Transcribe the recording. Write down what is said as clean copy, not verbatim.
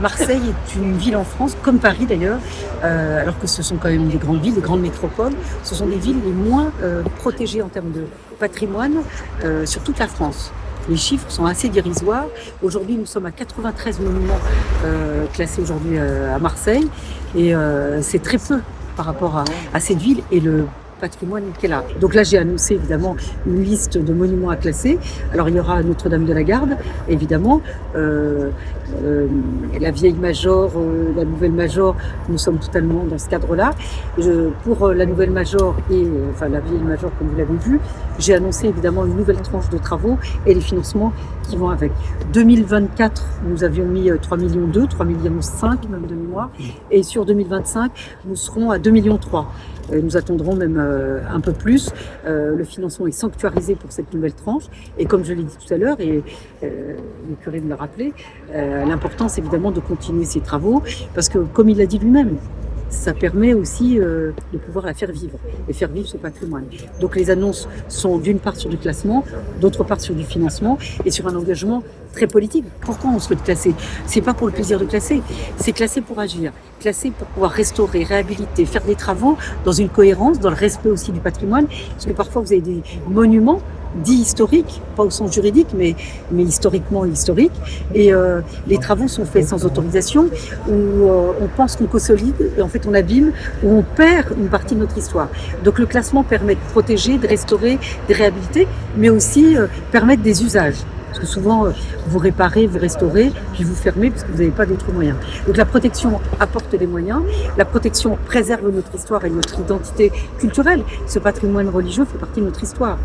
Marseille est une ville en France, comme Paris d'ailleurs, alors que ce sont quand même des grandes villes, des grandes métropoles. Ce sont des villes les moins protégées en termes de patrimoine sur toute la France. Les chiffres sont assez dérisoires. Aujourd'hui, nous sommes à 93 monuments classés aujourd'hui à Marseille, et c'est très peu par rapport à cette ville et le patrimoine qu'elle a. Donc là, j'ai annoncé évidemment une liste de monuments à classer. Alors il y aura Notre-Dame de la Garde, évidemment, la vieille Major, la nouvelle Major. Nous sommes totalement dans ce cadre-là. Pour la nouvelle Major et enfin la vieille Major, comme vous l'avez vu, j'ai annoncé évidemment une nouvelle tranche de travaux et les financements qui vont avec. 2024, nous avions mis 3,2 millions, 3,5 millions même de mémoire, et sur 2025, nous serons à 2,3 millions. Nous attendrons même un peu plus. Le financement est sanctuarisé pour cette nouvelle tranche. Et comme je l'ai dit tout à l'heure, et le curé me l'a rappelé, l'important c'est évidemment de continuer ces travaux, parce que comme il l'a dit lui-même, ça permet aussi de pouvoir la faire vivre et faire vivre ce patrimoine. Donc les annonces sont d'une part sur du classement, d'autre part sur du financement et sur un engagement très politique. Pourquoi on souhaite classer? C'est pas pour le plaisir de classer, c'est classer pour agir, classer pour pouvoir restaurer, réhabiliter, faire des travaux dans une cohérence, dans le respect aussi du patrimoine, parce que parfois vous avez des monuments dits historiques, pas au sens juridique, mais historiquement historiques, et les travaux sont faits sans autorisation, où on pense qu'on consolide, et en fait on abîme, où on perd une partie de notre histoire. Donc le classement permet de protéger, de restaurer, de réhabiliter, mais aussi permettre des usages. Parce que souvent, vous réparez, vous restaurez, puis vous fermez parce que vous n'avez pas d'autres moyens. Donc la protection apporte des moyens, la protection préserve notre histoire et notre identité culturelle. Ce patrimoine religieux fait partie de notre histoire.